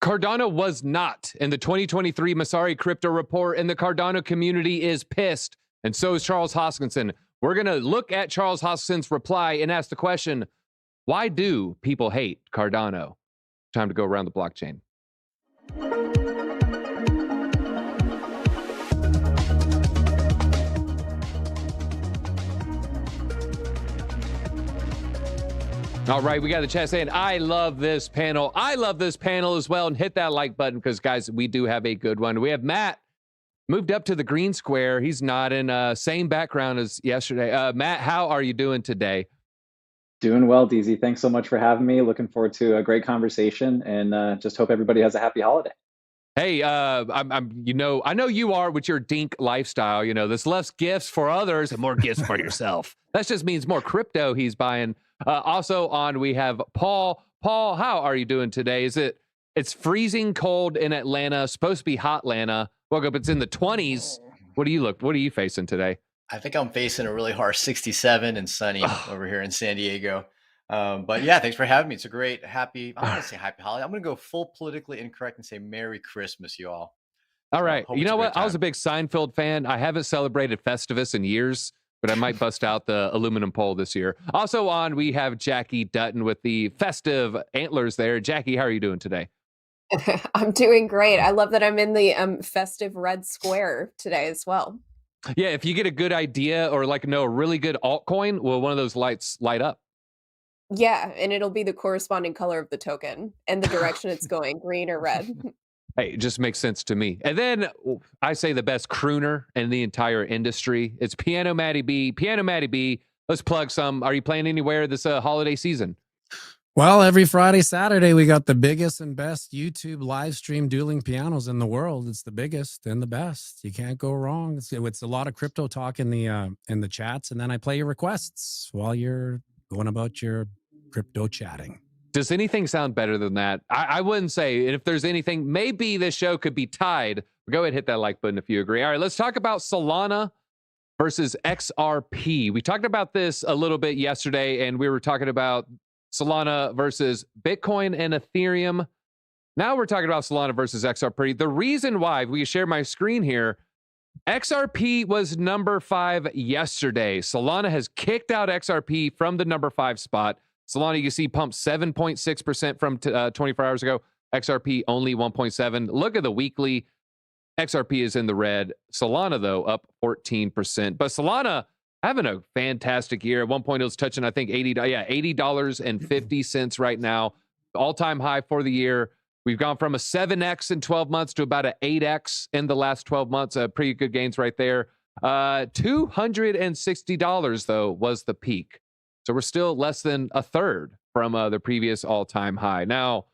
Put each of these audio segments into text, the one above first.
Cardano was not in the 2023 Messari crypto report, and the Cardano community is pissed, and so is Charles Hoskinson. We're going to look at Charles Hoskinson's reply and ask the question, why do people hate Cardano? Time to go around the blockchain. All right, we got the chat saying, I love this panel. I love this panel as well. And hit that like button because, guys, we do have a good one. We have Matt moved up to the green square. He's not in same background as yesterday. Matt, how are you doing today? Doing well, DZ. Thanks so much for having me. Looking forward to a great conversation, and just hope everybody has a happy holiday. Hey, I know you are with your dink lifestyle. You know, there's less gifts for others and more gifts for yourself. That just means more crypto he's buying. Also on, we have Paul. Paul, how are you doing today? It's freezing cold in Atlanta, supposed to be hot Atlanta. Woke up, it's in the 20s. What are you facing today? I think I'm facing a really harsh 67 and sunny over here in San Diego. But yeah, thanks for having me. It's a great, happy, I'm going to say happy holiday. I'm going to go full politically incorrect and say Merry Christmas, you all. All right. You know what? I was a big Seinfeld fan. I haven't celebrated Festivus in years, but I might bust out the aluminum pole this year. Also on, we have Jackie Dutton with the festive antlers there. Jackie, how are you doing today? I'm doing great. I love that I'm in the festive red square today as well. Yeah, if you get a good idea or a really good altcoin, will one of those lights light up? Yeah, and it'll be the corresponding color of the token and the direction it's going, green or red. Hey, it just makes sense to me. And then I say the best crooner in the entire industry. It's Piano Matty B. Piano Matty B, let's plug some. Are you playing anywhere this holiday season? Well, every Friday, Saturday, we got the biggest and best YouTube live stream dueling pianos in the world. It's the biggest and the best. You can't go wrong. It's a lot of crypto talk in the chats, and then I play your requests while you're going about your crypto chatting. Does anything sound better than that? I wouldn't say. And if there's anything, maybe this show could be tied. Go ahead and hit that like button if you agree. All right, let's talk about Solana versus XRP. We talked about this a little bit yesterday, and we were talking about Solana versus Bitcoin and Ethereum. Now we're talking about Solana versus XRP. The reason why, we share my screen here, XRP was number 5 yesterday. Solana has kicked out XRP from the number 5 spot. Solana, you can see, pumped 7.6% from 24 hours ago. XRP only 1.7. Look at the weekly. XRP is in the red. Solana, though, up 14%. But Solana having a fantastic year. At one point, it was touching, I think, $80.50 right now. All-time high for the year. We've gone from a 7x in 12 months to about an 8x in the last 12 months. Pretty good gains right there. $260, though, was the peak. So we're still less than a third from the previous all-time high. Now,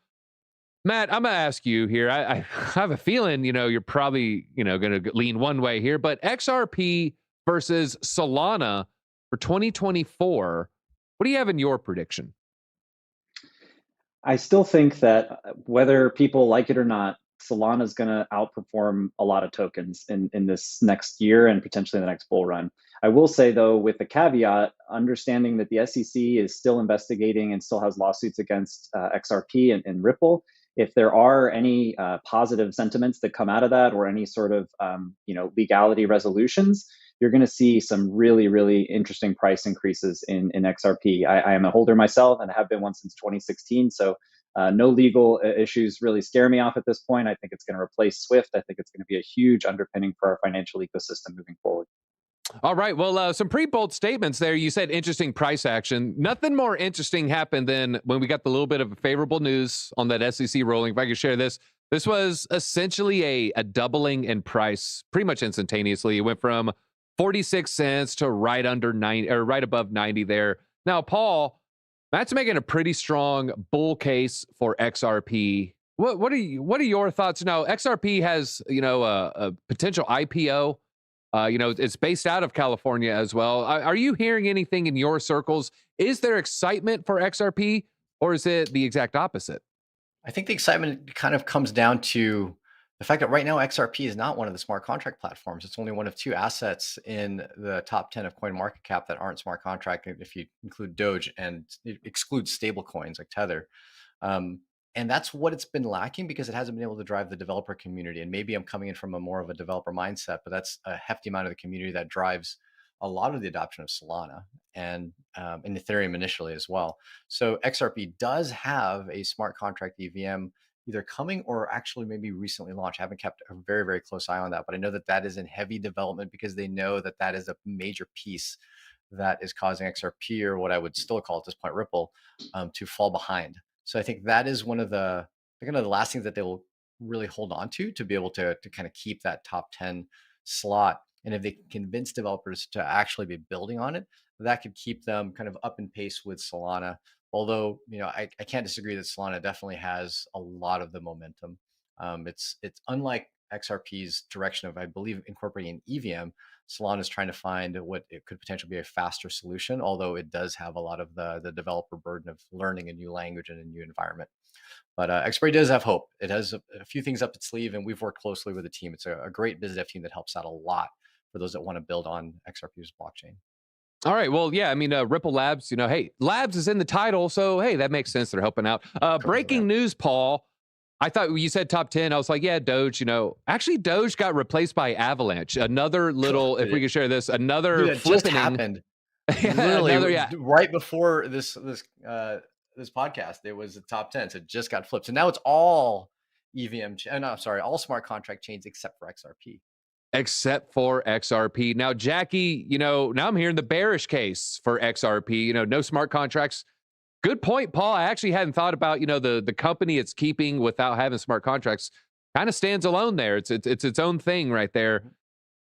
Matt, I'm going to ask you here. I have a feeling, you're probably, going to lean one way here, but XRP versus Solana for 2024, what do you have in your prediction? I still think that whether people like it or not, Solana is going to outperform a lot of tokens in this next year and potentially the next bull run. I will say, though, with the caveat, understanding that the SEC is still investigating and still has lawsuits against XRP and Ripple, if there are any positive sentiments that come out of that or any sort of legality resolutions, you're going to see some really, really interesting price increases in XRP. I am a holder myself and have been one since 2016. So no legal issues really scare me off at this point. I think it's going to replace SWIFT. I think it's going to be a huge underpinning for our financial ecosystem moving forward. All right. Well, some pretty bold statements there. You said interesting price action. Nothing more interesting happened than when we got the little bit of favorable news on that SEC ruling. If I could share this. This was essentially a doubling in price pretty much instantaneously. It went from 46 cents to right under 90 or right above 90 there. Now, Paul, Matt's making a pretty strong bull case for XRP. What are your thoughts? Now, XRP has, a potential IPO. It's based out of California as well. Are you hearing anything in your circles? Is there excitement for XRP, or is it the exact opposite? I think the excitement kind of comes down to the fact that right now XRP is not one of the smart contract platforms. It's only one of 2 assets in the top 10 of CoinMarketCap that aren't smart contract, if you include Doge and it excludes stable coins like Tether. And that's what it's been lacking because it hasn't been able to drive the developer community. And maybe I'm coming in from a more of a developer mindset, but that's a hefty amount of the community that drives a lot of the adoption of Solana and Ethereum initially as well. So XRP does have a smart contract EVM either coming or actually maybe recently launched. I haven't kept a very, very close eye on that, but I know that that is in heavy development because they know that that is a major piece that is causing XRP, or what I would still call at this point Ripple, to fall behind. So I think that is one of the kind of the last things that they will really hold on to be able to kind of keep that top 10 slot. And if they can convince developers to actually be building on it, that could keep them kind of up in pace with Solana. Although, you know, I can't disagree that Solana definitely has a lot of the momentum. It's unlike XRP's direction of, I believe, incorporating an EVM. Solana is trying to find what it could potentially be a faster solution, although it does have a lot of the developer burden of learning a new language and a new environment. But XRP does have hope. It has a few things up its sleeve, and we've worked closely with the team. It's a great biz dev team that helps out a lot for those that want to build on XRP's blockchain. All right. Well, yeah, I mean, Ripple Labs, you know, hey, Labs is in the title. So, hey, that makes sense. They're helping out. Breaking news, Paul. I thought you said top 10. I was like, yeah, Doge, you know, actually Doge got replaced by Avalanche. Another little, if we could share this, another Dude, it just happened. Literally, right before this podcast, there was a top 10. So it just got flipped. So now it's all EVM, all smart contract chains except for XRP. Except for XRP. Now, Jackie, you know, now I'm hearing the bearish case for XRP, you know, no smart contracts. Good point, Paul. I actually hadn't thought about, you know, the company it's keeping without having smart contracts kind of stands alone there. It's its own thing right there.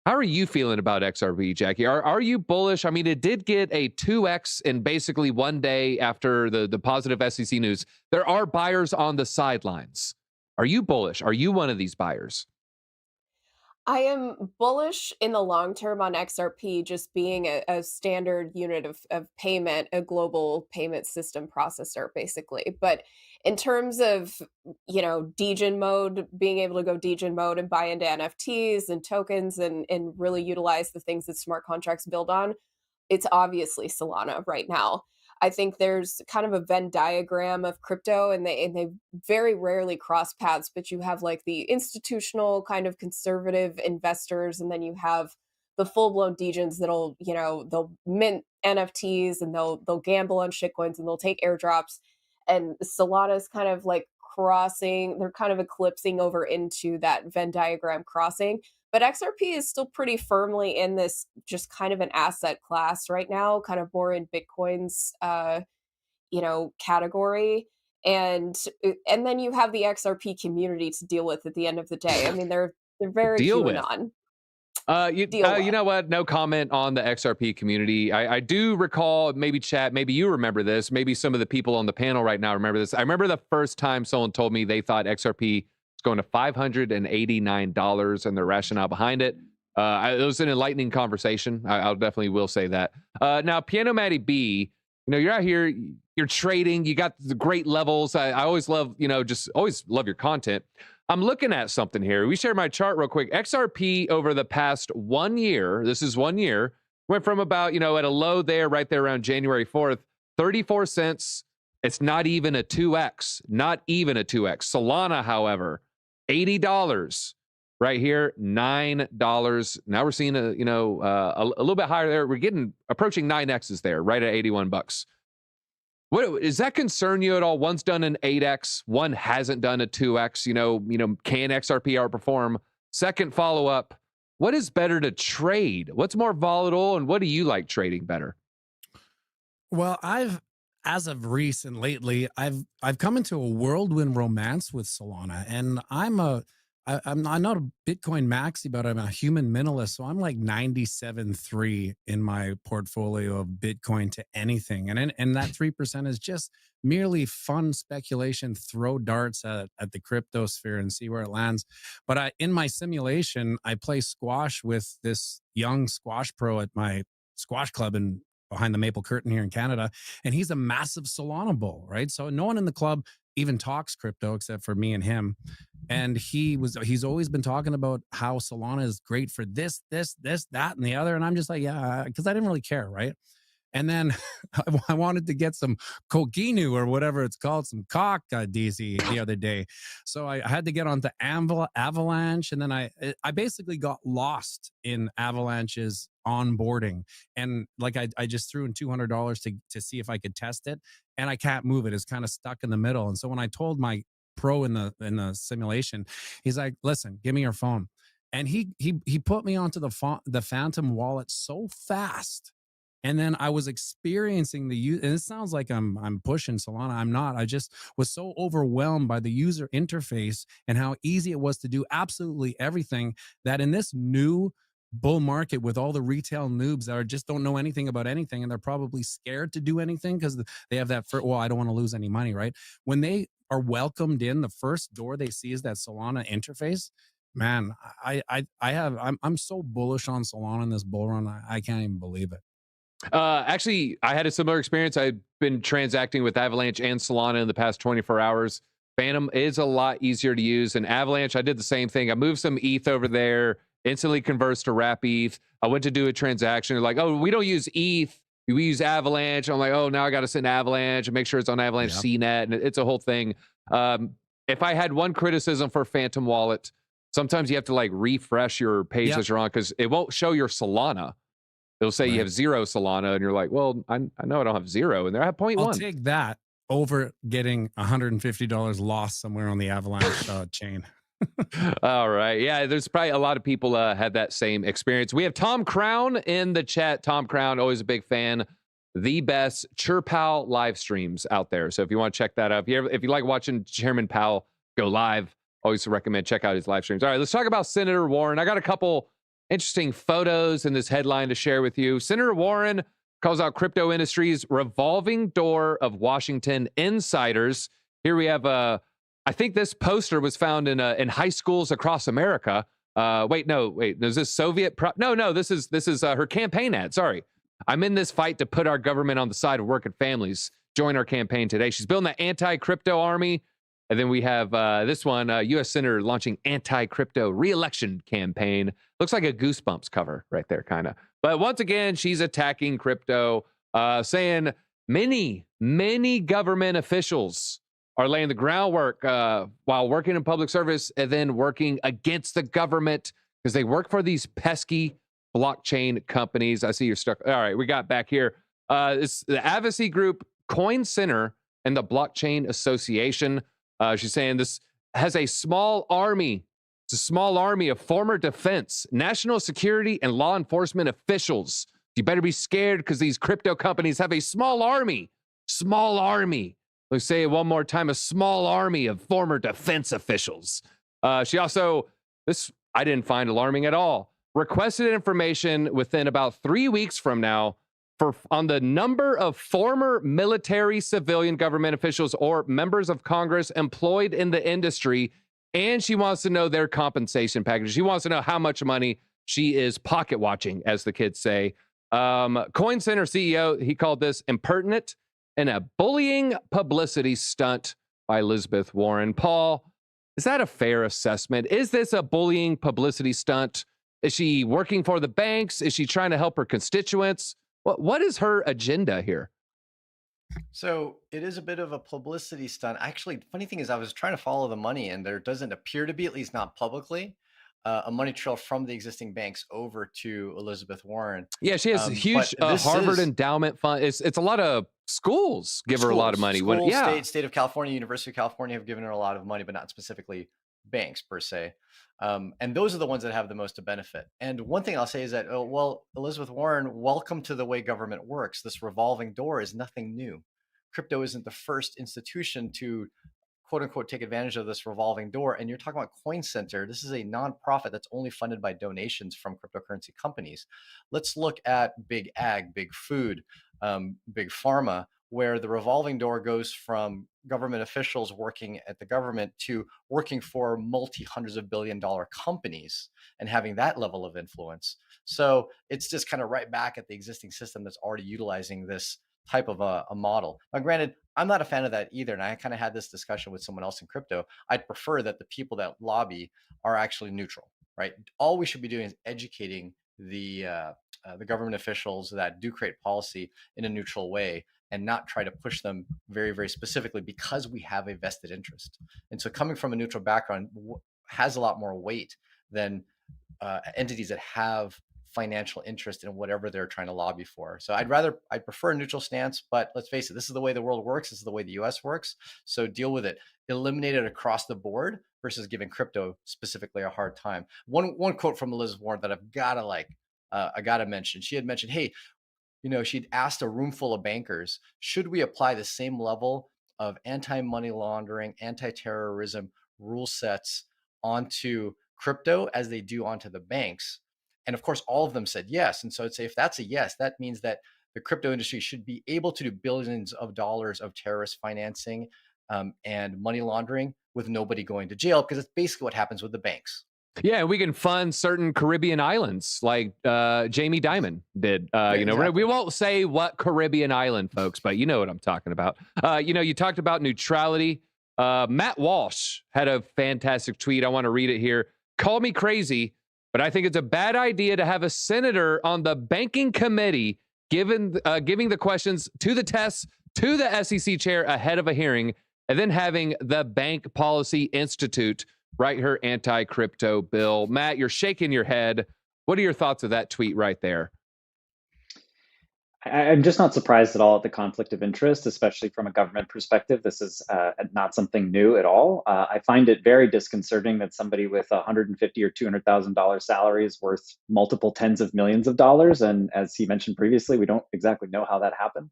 How are you feeling about XRP, Jackie? Are you bullish? I mean, it did get a 2x in basically one day after the positive SEC news. There are buyers on the sidelines. Are you bullish? Are you one of these buyers? I am bullish in the long term on XRP just being a standard unit of payment, a global payment system processor, basically. But in terms of, you know, degen mode, being able to go degen mode and buy into NFTs and tokens and really utilize the things that smart contracts build on, it's obviously Solana right now. I think there's kind of a Venn diagram of crypto, and they very rarely cross paths, but you have like the institutional kind of conservative investors, and then you have the full-blown degens that'll, you know, they'll mint NFTs and they'll gamble on shitcoins and they'll take airdrops. And Solana's kind of like crossing, they're kind of eclipsing over into that Venn diagram crossing. But XRP is still pretty firmly in this just kind of an asset class right now, kind of more in Bitcoin's, you know, category. And then you have the XRP community to deal with at the end of the day. I mean, they're very QAnon. You know what? No comment on the XRP community. I do recall, maybe chat, maybe you remember this, maybe some of the people on the panel right now remember this. I remember the first time someone told me they thought XRP going to $589 and the rationale behind it. It was an enlightening conversation. I'll definitely will say that. Now, Piano Matty B, you know, you're out here, you're trading, you got the great levels. I always love, you know, just always love your content. I'm looking at something here. We share my chart real quick. XRP over the past 1 year, this is 1 year, went from about, you know, at a low there, right there around January 4th, 34 cents. It's not even a 2x, not even a 2x. Solana, however, $80 right here, $9. Now we're seeing a little bit higher there. We're getting approaching 9x's there, right at 81 bucks. What does that concern you at all? One's done an 8x, one hasn't done a 2x. You know, can XRP outperform? Second follow up: what is better to trade? What's more volatile, and what do you like trading better? Well, as of recent lately, I've come into a whirlwind romance with Solana, and I'm not a Bitcoin maxi, but I'm a human minimalist. So I'm like 97.3 in my portfolio of Bitcoin to anything. And that 3% is just merely fun speculation, throw darts at the crypto sphere and see where it lands. But in my simulation, I play squash with this young squash pro at my squash club behind the maple curtain here in Canada. And he's a massive Solana bull, right? So no one in the club even talks crypto except for me and him. And he's always been talking about how Solana is great for this, that, and the other. And I'm just like, yeah, because I didn't really care, right? And then I wanted to get some coquinu or whatever it's called, some cock DC the other day. So I had to get onto Avalanche, and then I basically got lost in Avalanche's onboarding, and like I just threw in $200 to see if I could test it, and I can't move it. It's kind of stuck in the middle. And so when I told my pro in the simulation, he's like, "Listen, give me your phone." And he put me onto the Phantom wallet so fast. And then I was experiencing the use, and it sounds like I'm pushing Solana. I'm not. I just was so overwhelmed by the user interface and how easy it was to do absolutely everything, that in this new bull market with all the retail noobs that just don't know anything about anything, and they're probably scared to do anything because they have that, well, I don't want to lose any money, right? When they are welcomed in, the first door they see is that Solana interface. Man, I'm so bullish on Solana in this bull run. I can't even believe it. Actually, I had a similar experience. I've been transacting with Avalanche and Solana in the past 24 hours. Phantom is a lot easier to use. And Avalanche, I did the same thing. I moved some ETH over there, instantly converts to wrap ETH. I went to do a transaction. They're like, oh, we don't use ETH. We use Avalanche. I'm like, oh, now I got to send Avalanche and make sure it's on Avalanche CNET. And it's a whole thing. If I had one criticism for Phantom Wallet, sometimes you have to like refresh your page that you're on, because it won't show your Solana. It'll say you have 0 Solana, and you're like, well, I know I don't have 0, and there I have 0.1. I'll take that over getting $150 lost somewhere on the Avalanche chain. All right. Yeah, there's probably a lot of people had that same experience. We have Tom Crown in the chat. Tom Crown, always a big fan. The best Chirpal live streams out there. So if you want to check that out, if you like watching Chairman Powell go live, always recommend check out his live streams. All right, let's talk about Senator Warren. I got a couple interesting photos in this headline to share with you. Senator Warren calls out crypto industry's revolving door of Washington insiders. Here we have I think this poster was found in high schools across America. Wait, is this Soviet? No, this is her campaign ad. Sorry. I'm in this fight to put our government on the side of working families. Join our campaign today. She's building the anti-crypto army. And then we have this one, U.S. Senator launching anti-crypto re-election campaign. Looks like a Goosebumps cover right there, kind of. But once again, she's attacking crypto, saying many government officials are laying the groundwork while working in public service and then working against the government because they work for these pesky blockchain companies. I see you're stuck. All right, we got back here. It's the advocacy group Coin Center and the Blockchain Association. She's saying this has a small army. It's a small army of former defense, national security, and law enforcement officials. You better be scared because these crypto companies have a small army. Small army. Let's say it one more time, a small army of former defense officials. She also, this I didn't find alarming at all, requested information within about 3 weeks from now on the number of former military, civilian government officials or members of Congress employed in the industry. And she wants to know their compensation package. She wants to know how much money she is pocket watching, as the kids say. Coin Center CEO, he called this impertinent and a bullying publicity stunt by Elizabeth Warren. Paul, is that a fair assessment? Is this a bullying publicity stunt? Is she working for the banks? Is she trying to help her constituents? What is her agenda here? So it is a bit of a publicity stunt. Actually, funny thing is, I was trying to follow the money, and there doesn't appear to be, at least not publicly, a money trail from the existing banks over to Elizabeth Warren. Yeah, she has a huge Harvard endowment fund. It's a lot of schools give her a lot of money. State of California, University of California have given her a lot of money, but not specifically banks per se. And those are the ones that have the most to benefit. And one thing I'll say is that, Elizabeth Warren, welcome to the way government works. This revolving door is nothing new. Crypto isn't the first institution to quote unquote take advantage of this revolving door. And you're talking about Coin Center. This is a nonprofit that's only funded by donations from cryptocurrency companies. Let's look at big ag, big food, big pharma, where the revolving door goes from government officials working at the government to working for multi-hundreds of billion-dollar companies and having that level of influence. So it's just kind of right back at the existing system that's already utilizing this type of a model. Now, granted, I'm not a fan of that either. And I kind of had this discussion with someone else in crypto. I'd prefer that the people that lobby are actually neutral, right? All we should be doing is educating the the government officials that do create policy in a neutral way and not try to push them very, very specifically because we have a vested interest. And so coming from a neutral background has a lot more weight than entities that have financial interest in whatever they're trying to lobby for. So I'd prefer a neutral stance, but let's face it, this is the way the world works. This is the way the US works. So deal with it. Eliminate it across the board versus giving crypto specifically a hard time. One quote from Elizabeth Warren that I gotta mention. She had mentioned, hey, she'd asked a room full of bankers, should we apply the same level of anti-money laundering, anti-terrorism rule sets onto crypto as they do onto the banks? And of course, all of them said yes. And so I'd say if that's a yes, that means that the crypto industry should be able to do billions of dollars of terrorist financing and money laundering with nobody going to jail, because it's basically what happens with the banks. Yeah, we can fund certain Caribbean islands like Jamie Dimon did. Exactly. We won't say what Caribbean island, folks, but you know what I'm talking about. You talked about neutrality. Matt Walsh had a fantastic tweet. I want to read it here. Call me crazy, but I think it's a bad idea to have a senator on the banking committee giving the questions to the tests to the SEC chair ahead of a hearing, and then having the Bank Policy Institute write her anti-crypto bill. Matt, you're shaking your head. What are your thoughts of that tweet right there? I'm just not surprised at all at the conflict of interest, especially from a government perspective. This is not something new at all. I find it very disconcerting that somebody with $150,000 or $200,000 salary is worth multiple tens of millions of dollars. And as he mentioned previously, we don't exactly know how that happened.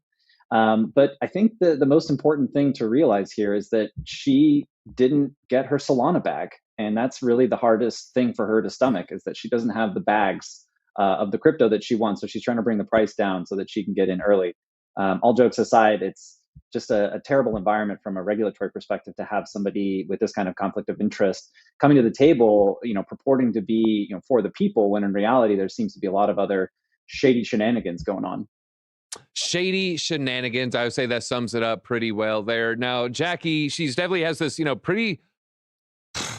But I think the most important thing to realize here is that she didn't get her Solana bag. And that's really the hardest thing for her to stomach, is that she doesn't have the bags of the crypto that she wants. So she's trying to bring the price down so that she can get in early. All jokes aside, it's just a terrible environment from a regulatory perspective to have somebody with this kind of conflict of interest coming to the table, purporting to be, for the people, when in reality, there seems to be a lot of other shady shenanigans going on. Shady shenanigans. I would say that sums it up pretty well there. Now, Jackie, she's definitely has this, pretty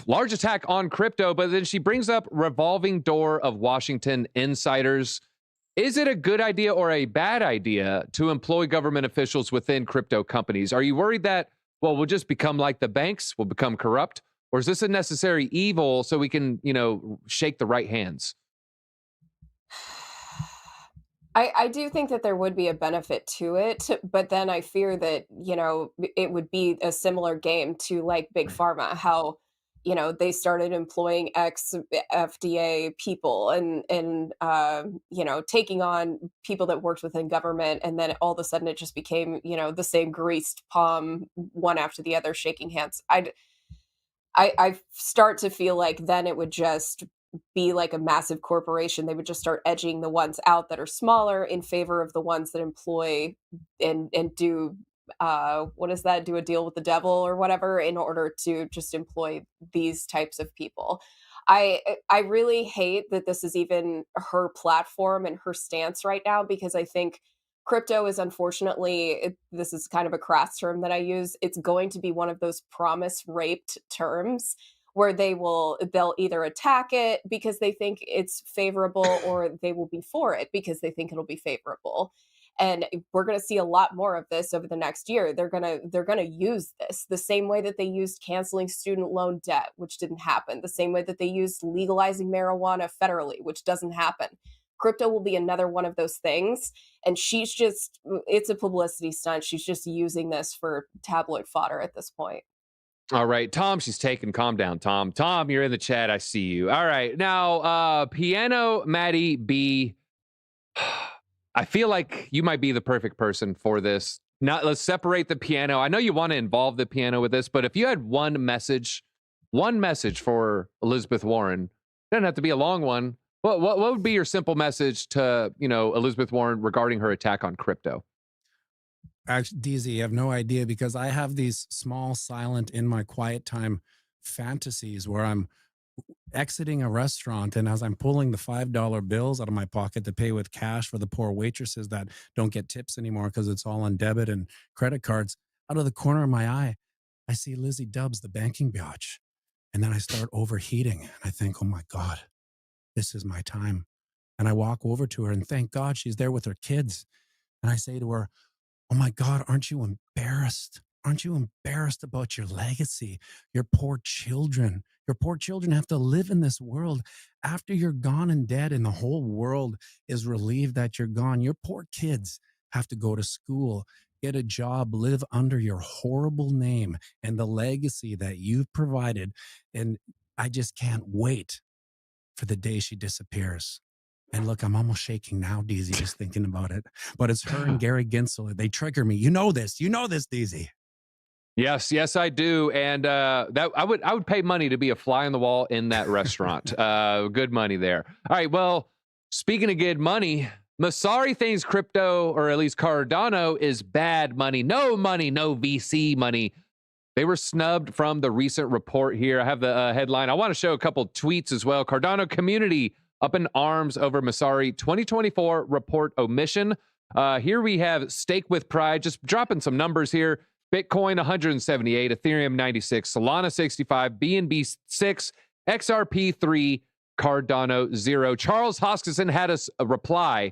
large attack on crypto, but then she brings up revolving door of Washington insiders. Is it a good idea or a bad idea to employ government officials within crypto companies? Are you worried that, we'll just become like the banks, we'll become corrupt? Or is this a necessary evil so we can, shake the right hands? I do think that there would be a benefit to it, but then I fear that, it would be a similar game to like Big Pharma, how, they started employing ex-FDA people and taking on people that worked within government. And then all of a sudden it just became, the same greased palm, one after the other, shaking hands. I start to feel like then it would just be like a massive corporation. They would just start edging the ones out that are smaller in favor of the ones that employ and do what is that? Do a deal with the devil or whatever in order to just employ these types of people. I really hate that this is even her platform and her stance right now, because I think crypto is, unfortunately, this is kind of a crass term that I use, it's going to be one of those promise raped terms where they'll either attack it because they think it's favorable, or they will be for it because they think it'll be favorable. And we're going to see a lot more of this over the next year. They're going to use this the same way that they used canceling student loan debt, which didn't happen, the same way that they used legalizing marijuana federally, which doesn't happen. Crypto will be another one of those things. And it's a publicity stunt. She's just using this for tabloid fodder at this point. All right, Tom, she's taking. Calm down, Tom. Tom, you're in the chat. I see you. All right, now, Piano Matty B. I feel like you might be the perfect person for this. Now, let's separate the piano. I know you want to involve the piano with this, but if you had one message for Elizabeth Warren, it doesn't have to be a long one. What would be your simple message to, Elizabeth Warren regarding her attack on crypto? Actually, DZ, you have no idea, because I have these small, silent, in my quiet time fantasies where I'm exiting a restaurant, and as I'm pulling the $5 bills out of my pocket to pay with cash for the poor waitresses that don't get tips anymore because it's all on debit and credit cards, out of the corner of my eye, I see Lizzie Dubs, the banking biatch. And then I start overheating. And I think, oh my God, this is my time. And I walk over to her, and thank God she's there with her kids. And I say to her, oh my God, aren't you embarrassed? Aren't you embarrassed about your legacy? Your poor children. Your poor children have to live in this world after you're gone and dead, and the whole world is relieved that you're gone. Your poor kids have to go to school, get a job, live under your horrible name and the legacy that you've provided. And I just can't wait for the day she disappears. And look, I'm almost shaking now, DZ, just thinking about it. But it's her and Gary Gensler. They trigger me. You know this, DZ. Yes, I do. And that I would pay money to be a fly on the wall in that restaurant. Good money there. All right. Well, speaking of good money, Messari thinks crypto, or at least Cardano, is bad money. No money, no VC money. They were snubbed from the recent report here. I have the headline. I want to show a couple tweets as well. Cardano community up in arms over Messari 2024 report omission. Here we have Stake with Pride, just dropping some numbers here. Bitcoin 178, Ethereum 96, Solana 65, BNB 6, XRP 3, Cardano 0. Charles Hoskinson had us a reply.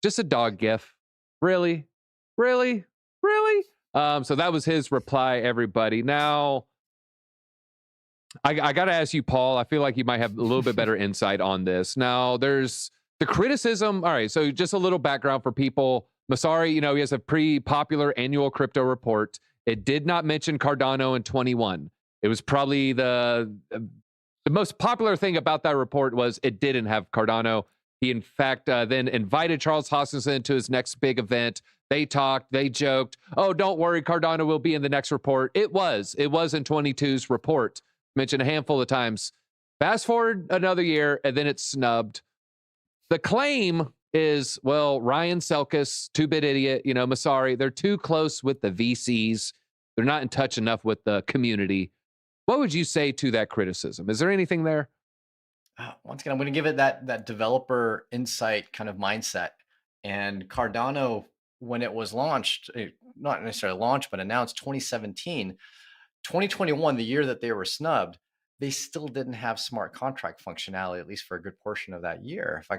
Just a dog gif. Really? So that was his reply, everybody. Now, I got to ask you, Paul, I feel like you might have a little bit better insight on this. Now, there's the criticism. All right, so just a little background for people. Messari, he has a pretty popular annual crypto report. It did not mention Cardano in 21. It was probably the most popular thing about that report was it didn't have Cardano. He, in fact, then invited Charles Hoskinson to his next big event. They talked, they joked, oh, don't worry, Cardano will be in the next report. It was in 22's report, mentioned a handful of times. Fast forward another year, and then it's snubbed. The claim is, well, Ryan Selkis, 2-bit idiot, Messari, they're too close with the VCs. They're not in touch enough with the community. What would you say to that criticism? Is there anything there? Once again, I'm going to give it that developer insight kind of mindset. And Cardano, when it was launched, not necessarily launched, but announced 2017, 2021, the year that they were snubbed, they still didn't have smart contract functionality, at least for a good portion of that year. If I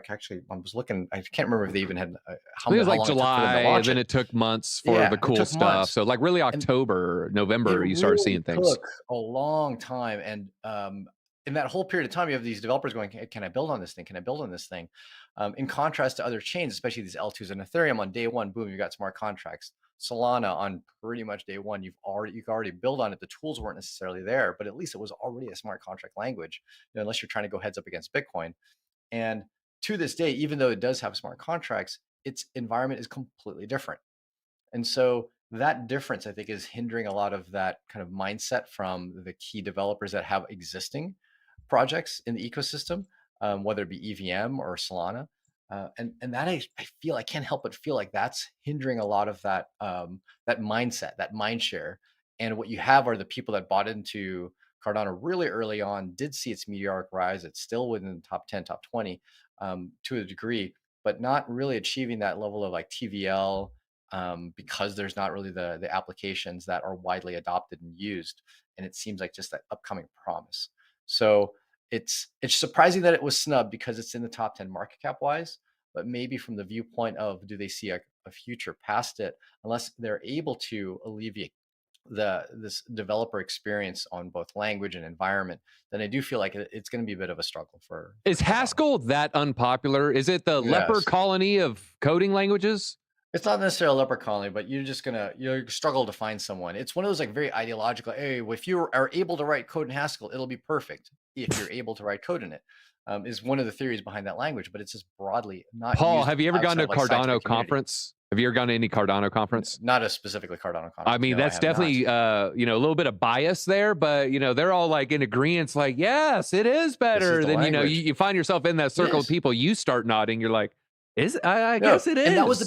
was looking, I can't remember if they even had how it was like July, and then it took months for the cool stuff. Months. So like really October, November, you started seeing things. It took a long time. And in that whole period of time, you have these developers going, can I build on this thing? Can I build on this thing? In contrast to other chains, especially these L2s and Ethereum, on day one, boom, you got smart contracts. Solana on pretty much day one, you could already build on it. The tools weren't necessarily there, but at least it was already a smart contract language, unless you're trying to go heads up against Bitcoin. And to this day, even though it does have smart contracts, its environment is completely different. And so that difference, I think, is hindering a lot of that kind of mindset from the key developers that have existing projects in the ecosystem, whether it be EVM or Solana. And that I feel, I can't help but feel like that's hindering a lot of that that mindset, that mind share. And what you have are the people that bought into Cardano really early on, did see its meteoric rise. It's still within the top 10, top 20 to a degree, but not really achieving that level of like TVL because there's not really the applications that are widely adopted and used. And it seems like just that upcoming promise. So it's surprising that it was snubbed because it's in the top 10 market cap wise, but maybe from the viewpoint of, do they see a future past it, unless they're able to alleviate this developer experience on both language and environment, then I do feel like it's going to be a bit of a struggle for. Is Haskell that unpopular? Is it the leper colony of coding languages? It's not necessarily a leper colony, but you're struggle to find someone. It's one of those like very ideological, hey, if you are able to write code in Haskell, it'll be perfect. If you're able to write code in it, is one of the theories behind that language, but it's just broadly not. Paul, have you ever gone to a Cardano conference? Have you ever gone to any Cardano conference? Not a specifically Cardano conference. I mean, that's definitely, a little bit of bias there, but, they're all like in agreement. Like, yes, it is better. Then, you find yourself in that circle of people, you start nodding. You're like, I guess it is. And that was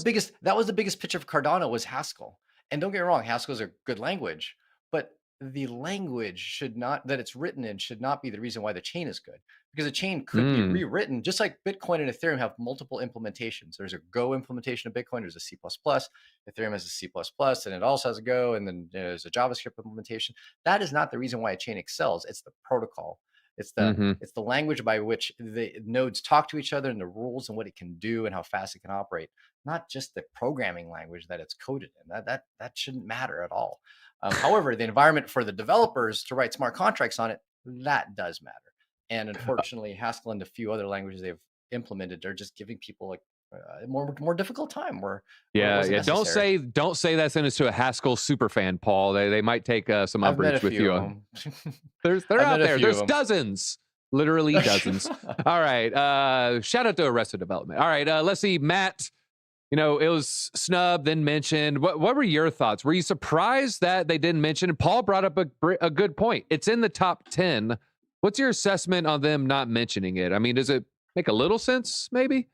the biggest pitch of Cardano was Haskell. And don't get me wrong, Haskell is a good language, but the language that it's written in should not be the reason why the chain is good, because a chain could be rewritten, just like Bitcoin and Ethereum have multiple implementations. There's a Go implementation of Bitcoin. There's a C++. Ethereum has a C++, and it also has a Go, and then there's a JavaScript implementation. That is not the reason why a chain excels. It's the protocol. It's the language by which the nodes talk to each other and the rules and what it can do and how fast it can operate, not just the programming language that it's coded in. That shouldn't matter at all. However, the environment for the developers to write smart contracts on it, that does matter. And unfortunately, Haskell and a few other languages they've implemented are just giving people like a more difficult time. Where it Yeah, wasn't yeah. necessary. Don't say that sentence to a Haskell super fan, Paul. They might take some I've met a umbrage with few you. of them. They're I've out met a there. few There's of 'em. dozens, literally dozens. All right. Shout out to Arrested Development. All right. Let's see, Matt. You know, it was snubbed, then mentioned. What were your thoughts? Were you surprised that they didn't mention it? Paul brought up a good point. It's in the top 10. What's your assessment on them not mentioning it? I mean, does it make a little sense, maybe?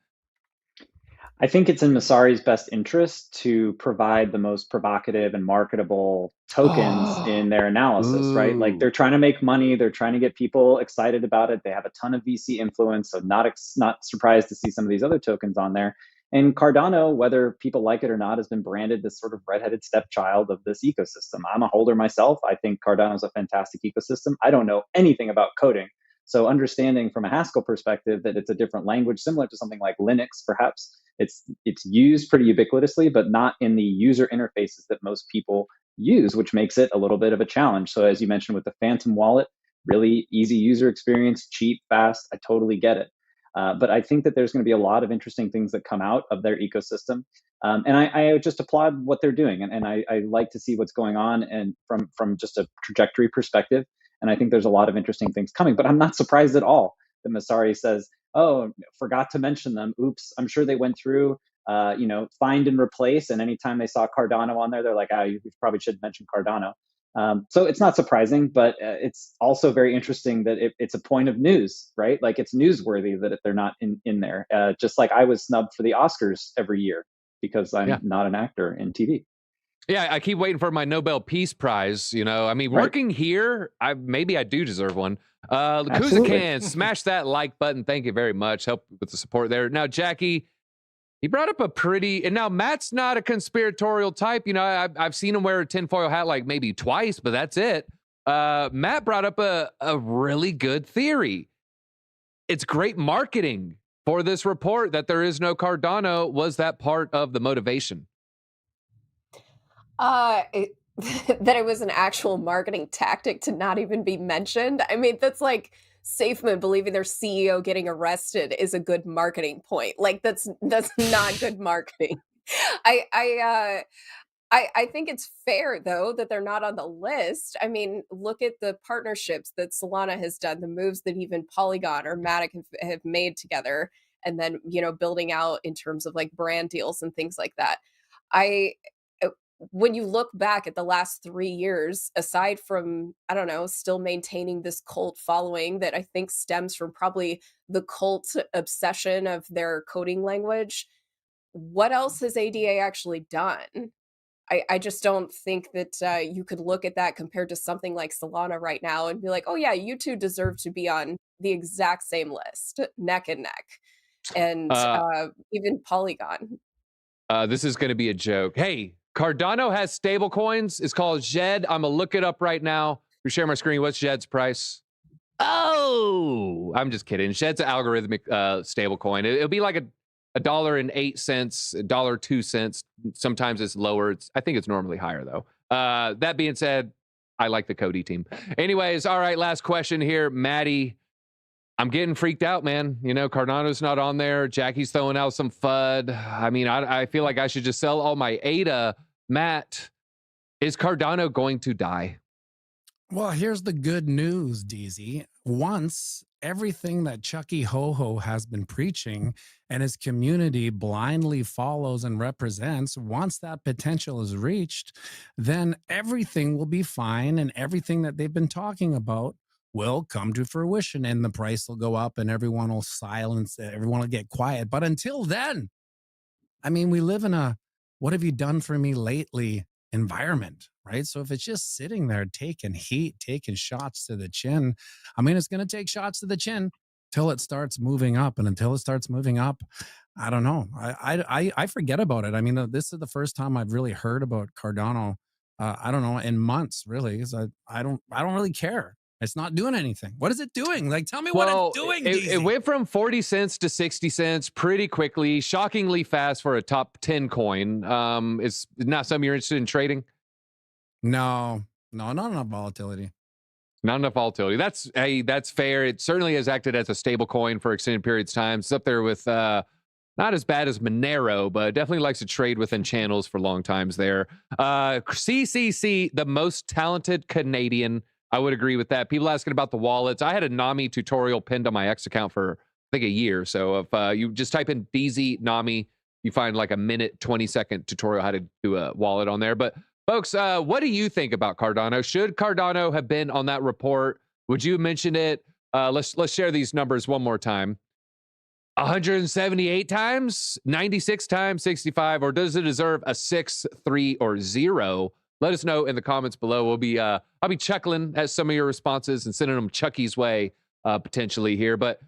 I think it's in Messari's best interest to provide the most provocative and marketable tokens in their analysis, right? Like they're trying to make money, they're trying to get people excited about it. They have a ton of VC influence, so not surprised to see some of these other tokens on there. And Cardano, whether people like it or not, has been branded this sort of redheaded stepchild of this ecosystem. I'm a holder myself. I think Cardano is a fantastic ecosystem. I don't know anything about coding. So understanding from a Haskell perspective that it's a different language, similar to something like Linux, perhaps, it's used pretty ubiquitously, but not in the user interfaces that most people use, which makes it a little bit of a challenge. So as you mentioned with the Phantom wallet, really easy user experience, cheap, fast, I totally get it. But I think that there's going to be a lot of interesting things that come out of their ecosystem. And I just applaud what they're doing. And I like to see what's going on and from just a trajectory perspective. And I think there's a lot of interesting things coming. But I'm not surprised at all that Messari says, oh, forgot to mention them. Oops. I'm sure they went through, find and replace. And anytime they saw Cardano on there, they're like, you probably should mention Cardano. So it's not surprising, but it's also very interesting that it's a point of news, right? Like it's newsworthy that they're not in there. Just like I was snubbed for the Oscars every year because I'm not an actor in TV. Yeah, I keep waiting for my Nobel Peace Prize. You know, I mean, Right. working here, maybe I do deserve one. Absolutely. Kuzakan, smash that like button. Thank you very much. Help with the support there. Now, Jackie, he brought up and now Matt's not a conspiratorial type. You know, I've seen him wear a tinfoil hat like maybe twice, but that's it. Matt brought up a really good theory. It's great marketing for this report that there is no Cardano. Was that part of the motivation? That it was an actual marketing tactic to not even be mentioned. I mean, that's like Safeman believing their CEO getting arrested is a good marketing point. Like that's not good marketing. I think it's fair though that they're not on the list. I mean, look at the partnerships that Solana has done, the moves that even Polygon or Matic have made together, and then building out in terms of like brand deals and things like that. When you look back at the last 3 years, aside from, I don't know, still maintaining this cult following that I think stems from probably the cult obsession of their coding language, what else has ADA actually done? I just don't think that you could look at that compared to something like Solana right now and be like, oh yeah, you two deserve to be on the exact same list, neck and neck. And even Polygon. This is going to be a joke. Hey, Cardano has stable coins. It's called Zed. I'm going to look it up right now. You share my screen. What's Zed's price? Oh, I'm just kidding. Zed's an algorithmic stable coin. It'll be like $1.08, $1.02. Sometimes it's lower. I think it's normally higher though. That being said, I like the Cody team. Anyways, all right, last question here. Matty, I'm getting freaked out, man. You know, Cardano's not on there. Jackie's throwing out some FUD. I mean, I feel like I should just sell all my ADA. Matt, is Cardano going to die? Well, here's the good news, DZ. Once everything that Chucky Ho-Ho has been preaching and his community blindly follows and represents, once that potential is reached, then everything will be fine and everything that they've been talking about will come to fruition and the price will go up and everyone will silence it. Everyone will get quiet. But until then, I mean, we live in a what have you done for me lately environment, right? So if it's just sitting there taking heat, taking shots to the chin, I mean, it's going to take shots to the chin till it starts moving up. And until it starts moving up, I don't know. I forget about it. I mean, this is the first time I've really heard about Cardano. I don't know, in months, really, because I don't really care. It's not doing anything. What is it doing? Like, tell me what it's doing. It went from 40 cents to 60 cents pretty quickly, shockingly fast for a top 10 coin. It's not something you're interested in trading? No, not enough volatility. Not enough volatility. That's fair. It certainly has acted as a stable coin for extended periods of time. It's up there with not as bad as Monero, but definitely likes to trade within channels for long times there. CCC, the most talented Canadian. I would agree with that. People asking about the wallets. I had a Nami tutorial pinned on my X account for, I think, a year. So if you just type in DZ Nami, you find like a minute, 20-second tutorial how to do a wallet on there. But folks, what do you think about Cardano? Should Cardano have been on that report? Would you mention it? Let's share these numbers one more time. 178 times, 96 times, 65, or does it deserve a 6, 3, or 0? Let us know in the comments below. I'll be chuckling at some of your responses and sending them Chucky's way potentially here. But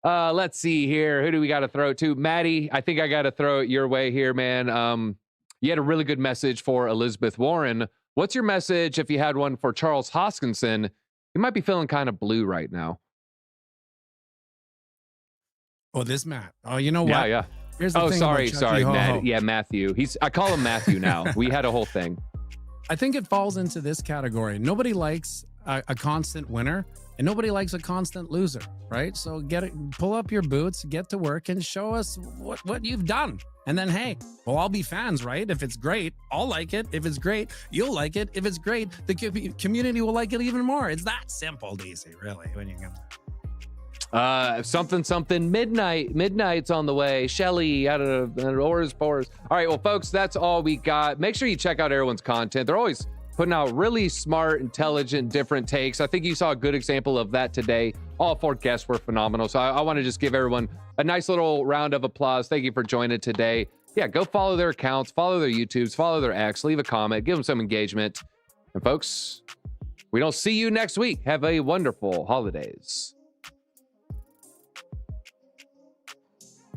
let's see here. Who do we got to throw it to? Matty, I think I got to throw it your way here, man. You had a really good message for Elizabeth Warren. What's your message if you had one for Charles Hoskinson? You might be feeling kind of blue right now. Oh, this Matt. Oh, you know what? Yeah. Here's the thing sorry, about Chucky. Matt. Yeah, Matthew. I call him Matthew now. We had a whole thing. I think it falls into this category. Nobody likes a constant winner, and nobody likes a constant loser, right? So pull up your boots, get to work, and show us what you've done. And then, hey, we'll all be fans, right? If it's great, I'll like it. If it's great, you'll like it. If it's great, the community will like it even more. It's that simple, DC, really, when you're gonna... something midnight's on the way. Shelly out of Ores Pores. All right, well, folks, that's all we got. Make sure you check out everyone's content. They're always putting out really smart, intelligent, different takes. I think you saw a good example of that today. All 4 guests were phenomenal. So I want to just give everyone a nice little round of applause. Thank you for joining today. Yeah, go follow their accounts, follow their YouTubes, follow their X, leave a comment, give them some engagement. And folks, we don't see you next week. Have a wonderful holidays.